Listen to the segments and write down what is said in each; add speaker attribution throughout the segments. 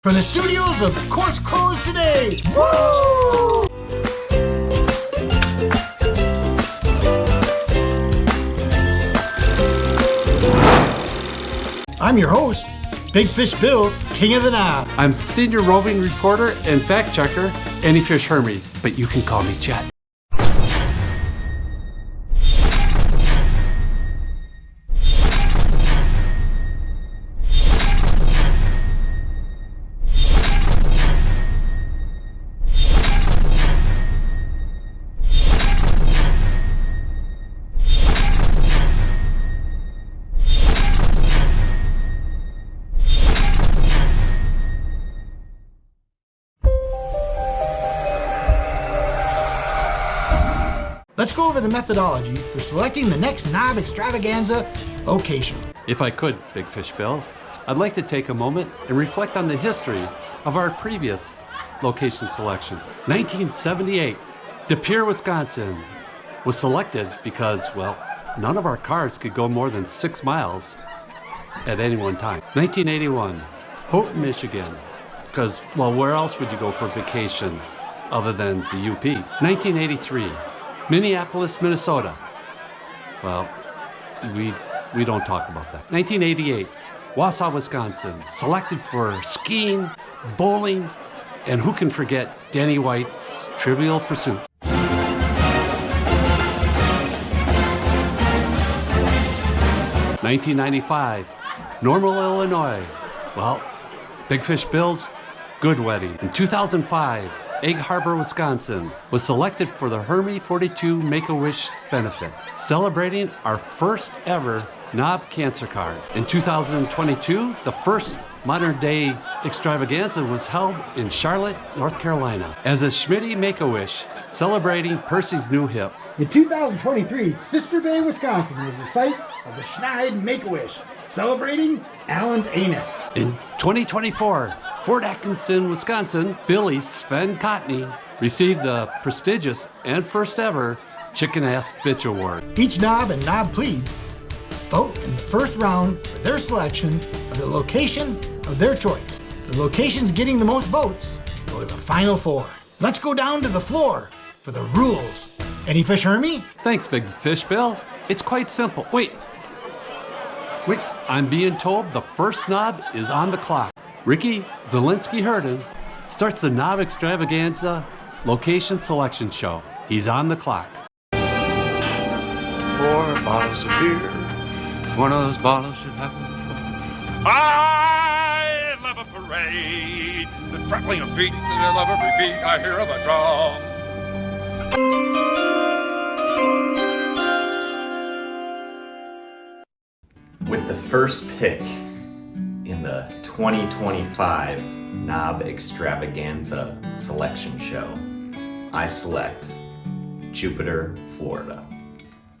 Speaker 1: From the studios of Course Closed Today. Woo! I'm your host, Big Fish Bill, King of the Knob.
Speaker 2: I'm senior roving reporter and fact checker, Any Fish Hermie, but you can call me Chet.
Speaker 1: Let's go over the methodology for selecting the next Knob Extravaganza location.
Speaker 2: If I could, Big Fish Bill, I'd like to take a moment and reflect on the history of our previous location selections. 1978, De Pere, Wisconsin was selected because, well, none of our cars could go more than 6 miles at any one time. 1981, Houghton, Michigan, because, well, where else would you go for vacation other than the UP? 1983, Minneapolis, Minnesota. Well, we don't talk about that. 1988, Wausau, Wisconsin, selected for skiing, bowling, and who can forget Danny White's Trivial Pursuit. 1995, Normal, Illinois. Well, Big Fish Bill's Good Wedding. In 2005, Egg Harbor, Wisconsin was selected for the Hermie 42 Make-A-Wish benefit, celebrating our first ever Knob Cancer Card. In 2022, the first modern-day extravaganza was held in Charlotte, North Carolina, as a Schmitty Make-A-Wish, celebrating Percy's new hip.
Speaker 1: In 2023, Sister Bay, Wisconsin was the site of the Schneid Make-A-Wish, celebrating Alan's anus.
Speaker 2: In 2024, Fort Atkinson, Wisconsin, Billy Sven Cotney received the prestigious and first ever Chicken Ass Bitch Award.
Speaker 1: Each knob and knob plebe vote in the first round for their selection of the location of their choice. The locations getting the most votes go to the final four. Let's go down to the floor for the rules. Any Fish Hermie?
Speaker 2: Thanks, Big Fish Bill. It's quite simple. Wait, I'm being told the first knob is on the clock. Ricky Zielinski Herden starts the Knob Extravaganza location selection show. He's on the clock.
Speaker 3: 4 bottles of beer. If one of those bottles should happen to fall. I love a parade. The trampling of feet, I love every beat I hear of a drum.
Speaker 4: With the first pick in the 2025 Knob Extravaganza selection show, I select Jupiter, Florida.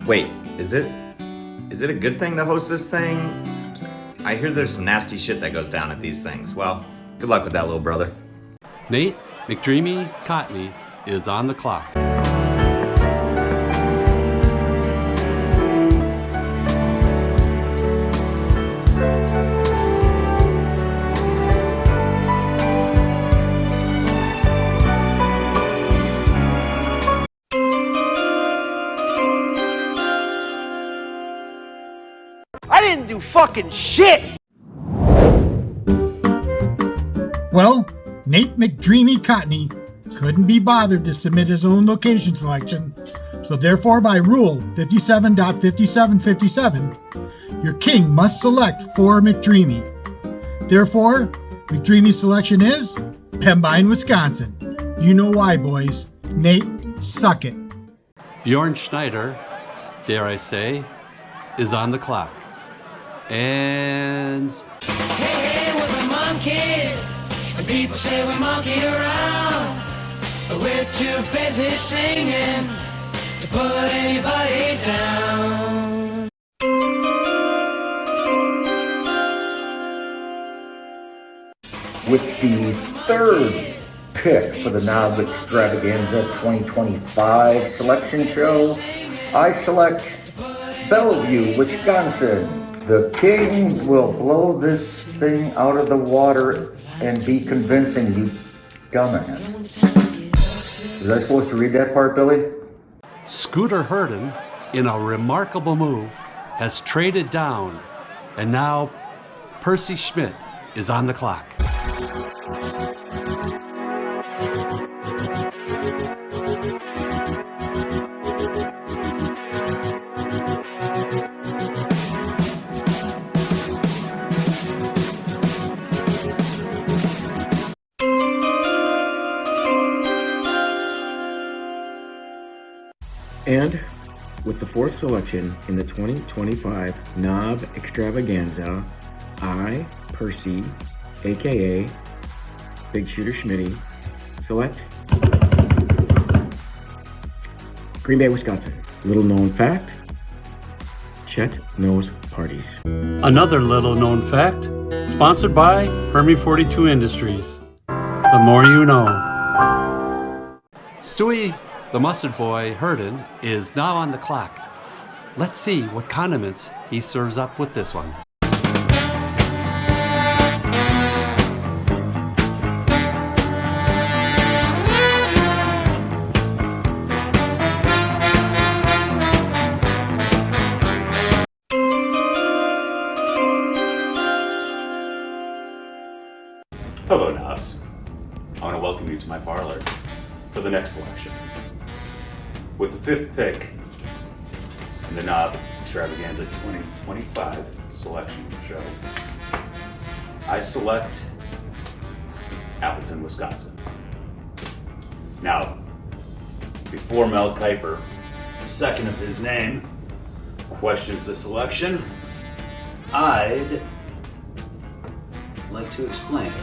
Speaker 4: Wait, is it a good thing to host this thing? I hear there's some nasty shit that goes down at these things. Well, good luck with that, little brother.
Speaker 2: Nate McDreamy Cotney is on the clock.
Speaker 5: I didn't do fucking shit!
Speaker 1: Well, Nate McDreamy Cotney couldn't be bothered to submit his own location selection, so therefore by Rule 57.5757, your king must select for McDreamy. Therefore, McDreamy's selection is Pembine, Wisconsin. You know why, boys. Nate, suck it.
Speaker 2: Bjorn Schneider, dare I say, is on the clock. And
Speaker 6: Hey, we're the monkeys, and people say we monkey around, but we're too busy singing to put anybody down.
Speaker 7: With the third pick for the Knob Extravaganza 2025 selection show, I select Bellevue, Wisconsin. The king will blow this thing out of the water and be convincing, you dumbass. Was I supposed to read that part, Billy?
Speaker 2: Scooter Herndon, in a remarkable move, has traded down, and now Percy Schmidt is on the clock.
Speaker 8: And with the fourth selection in the 2025 Knob Extravaganza, I, Percy, aka Big Shooter Schmitty, select Green Bay, Wisconsin. Little known fact, Chet knows parties.
Speaker 2: Another little known fact, sponsored by Hermy 42 Industries. The more you know. Stewie, the mustard boy, Herndon, is now on the clock. Let's see what condiments he serves up with this one.
Speaker 9: Hello, Knobs. I want to welcome you to my parlor for the next selection. With the fifth pick in the Knob Extravaganza 2025 selection show, I select Appleton, Wisconsin. Now, before Mel Kiper, second of his name, questions the selection, I'd like to explain it.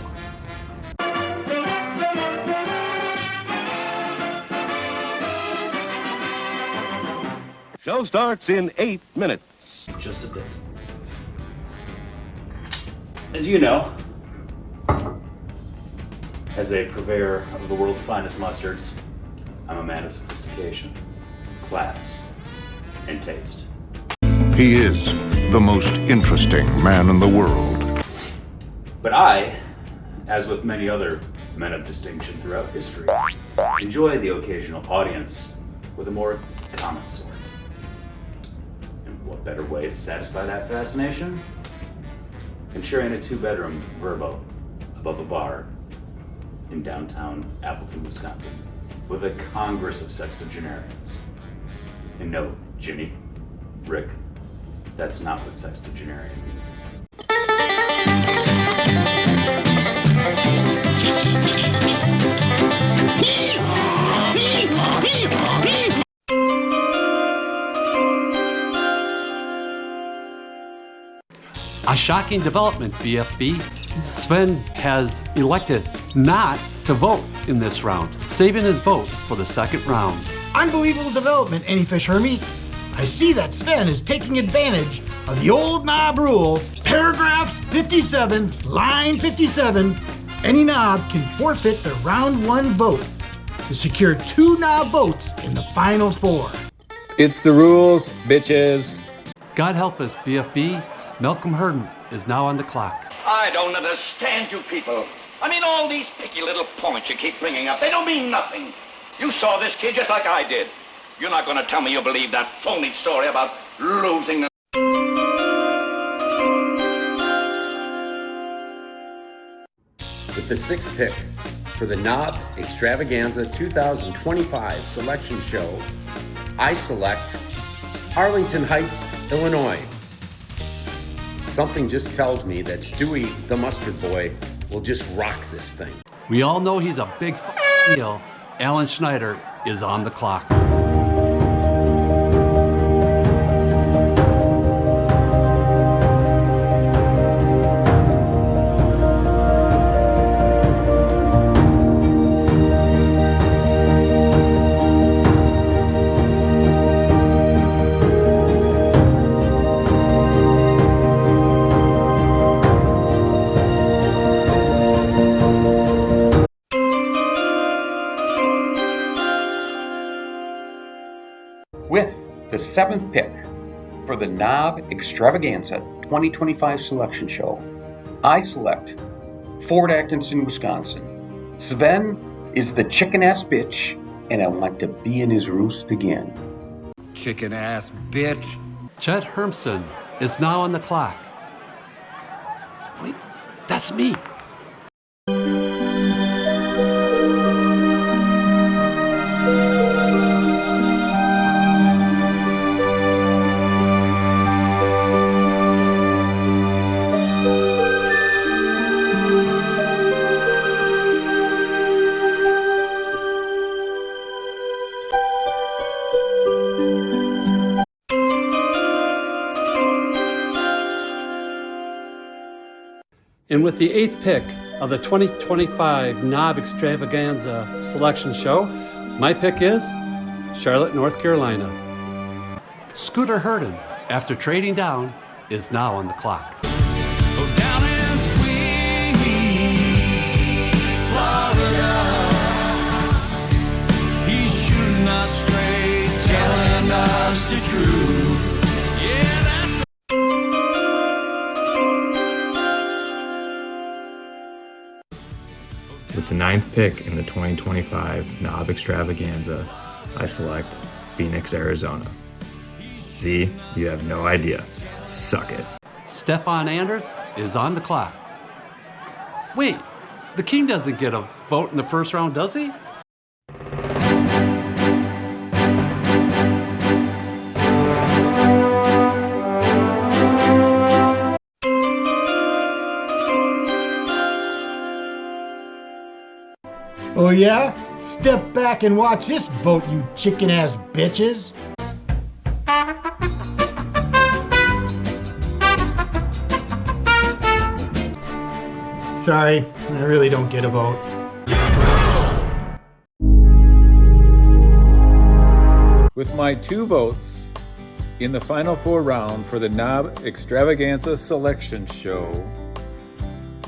Speaker 10: Show starts in 8 minutes.
Speaker 9: Just a bit. As you know, as a purveyor of the world's finest mustards, I'm a man of sophistication, class, and taste.
Speaker 3: He is the most interesting man in the world.
Speaker 9: But I, as with many other men of distinction throughout history, enjoy the occasional audience with a more common sort. What better way to satisfy that fascination than sharing a 2-bedroom Verbo above a bar in downtown Appleton, Wisconsin, with a congress of sextagenarians. And no, Jimmy, Rick, that's not what sextagenarian means.
Speaker 2: A shocking development, BFB. Sven has elected not to vote in this round, saving his vote for the second round.
Speaker 1: Unbelievable development, Any Fish Hermy. I see that Sven is taking advantage of the old knob rule, paragraphs 57, line 57. Any knob can forfeit the round 1 vote to secure 2 knob votes in the final 4.
Speaker 8: It's the rules, bitches.
Speaker 2: God help us, BFB. Malcolm Herndon is now on the clock.
Speaker 10: I don't understand you people. I mean, all these picky little points you keep bringing up, they don't mean nothing. You saw this kid just like I did. You're not going to tell me you believe that phony story about losing the...
Speaker 11: With the 6th pick for the Knob Extravaganza 2025 selection show, I select Arlington Heights, Illinois. Something just tells me that Stewie, the mustard boy, will just rock this thing.
Speaker 2: We all know he's a big deal. Alan Schneider is on the clock.
Speaker 12: With the 7th pick for the Knob Extravaganza 2025 selection show, I select Fort Atkinson, Wisconsin. Sven is the chicken-ass bitch, and I want to be in his roost again.
Speaker 3: Chicken-ass bitch.
Speaker 2: Chet Hermson is now on the clock. Wait, that's me. And with the 8th pick of the 2025 Knob Extravaganza Selection Show, my pick is Charlotte, North Carolina. Scooter Hurden, after trading down, is now on the clock.
Speaker 6: Down in sweet Florida, he's shooting us straight, telling us the truth. Yeah, that's
Speaker 13: With the 9th pick in the 2025 Knob Extravaganza, I select Phoenix, Arizona. Z, you have no idea. Suck it.
Speaker 2: Stefan Anders is on the clock. Wait, the King doesn't get a vote in the first round, does he?
Speaker 1: Oh yeah? Step back and watch this vote, you chicken-ass bitches. Sorry, I really don't get a vote.
Speaker 14: With my 2 votes in the final 4 round for the Knob Extravaganza Selection Show,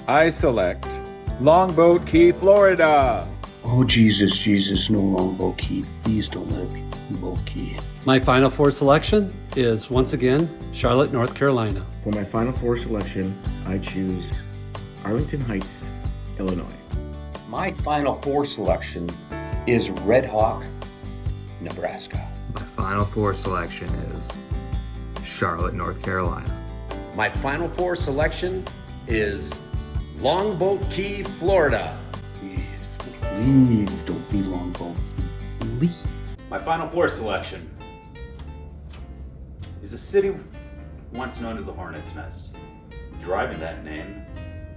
Speaker 14: I select Longboat Key, Florida.
Speaker 7: Oh, Jesus, no Longboat Key. Please don't let it be Longboat Key.
Speaker 2: My final 4 selection is, once again, Charlotte, North Carolina.
Speaker 8: For my final 4 selection, I choose Arlington Heights, Illinois.
Speaker 12: My final 4 selection is Red Hawk, Nebraska.
Speaker 13: My final 4 selection is Charlotte, North Carolina.
Speaker 11: My final 4 selection is Longboat Key, Florida.
Speaker 7: Please don't be Longboat Key. Please.
Speaker 9: My final 4 selection is a city once known as the Hornet's Nest, deriving that name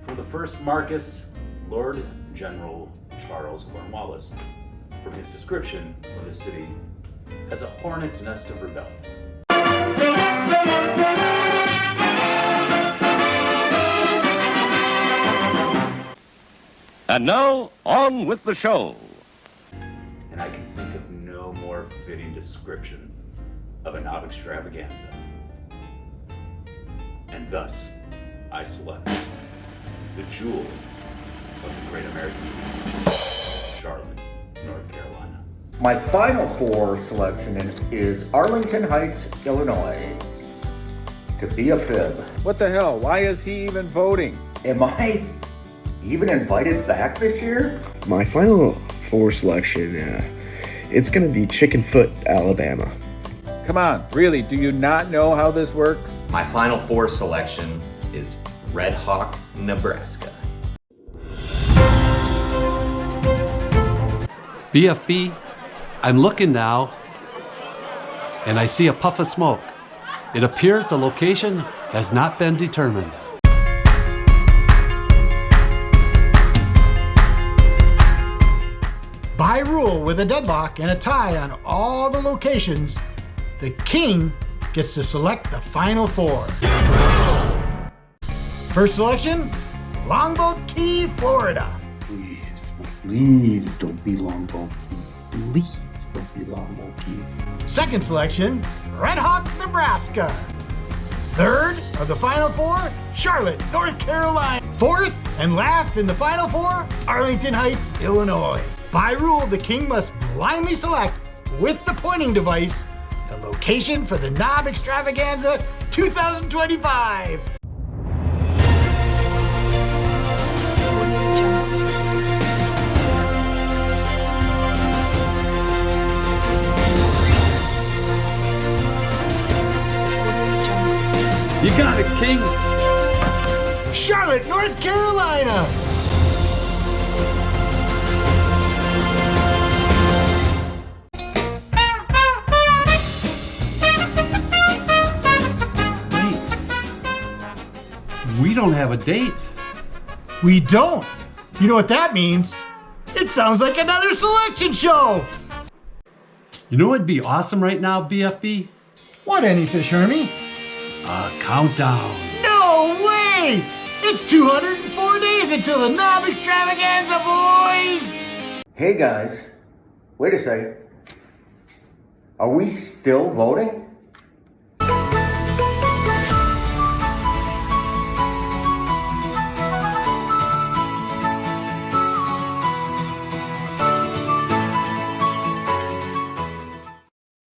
Speaker 9: from the first Marcus Lord General Charles Cornwallis, from his description of the city as a hornet's nest of rebellion.
Speaker 10: And now, on with the show.
Speaker 9: And I can think of no more fitting description of a Knob Extravaganza. And thus, I select the jewel of the great American Union, Charlotte, North Carolina.
Speaker 7: My final 4 selection is Arlington Heights, Illinois. To be a fib.
Speaker 14: What the hell? Why is he even voting?
Speaker 7: Am I even invited back this year?
Speaker 8: My final 4 selection, it's gonna be Chicken Foot, Alabama.
Speaker 14: Come on, really, do you not know how this works?
Speaker 4: My final 4 selection is Red Hawk, Nebraska.
Speaker 2: BFB, I'm looking now, and I see a puff of smoke. It appears the location has not been determined.
Speaker 1: By rule, with a deadlock and a tie on all the locations, the King gets to select the final 4. First selection, Longboat Key, Florida.
Speaker 7: Please don't be Longboat Key. Please don't be Longboat Key.
Speaker 1: Second selection, Red Hawk, Nebraska. Third of the final 4, Charlotte, North Carolina. Fourth and last in the final 4, Arlington Heights, Illinois. By rule, the King must blindly select, with the pointing device, the location for the Knob Extravaganza 2025.
Speaker 2: You got it, King.
Speaker 1: Charlotte, North Carolina.
Speaker 2: We don't have a date.
Speaker 1: We don't. You know what that means? It sounds like another selection show.
Speaker 2: You know what'd be awesome right now, BFB?
Speaker 1: What, any fish, Hermie?
Speaker 2: A countdown.
Speaker 1: No way! It's 204 days until the Knob Extravaganza, boys!
Speaker 7: Hey guys, wait a second. Are we still voting?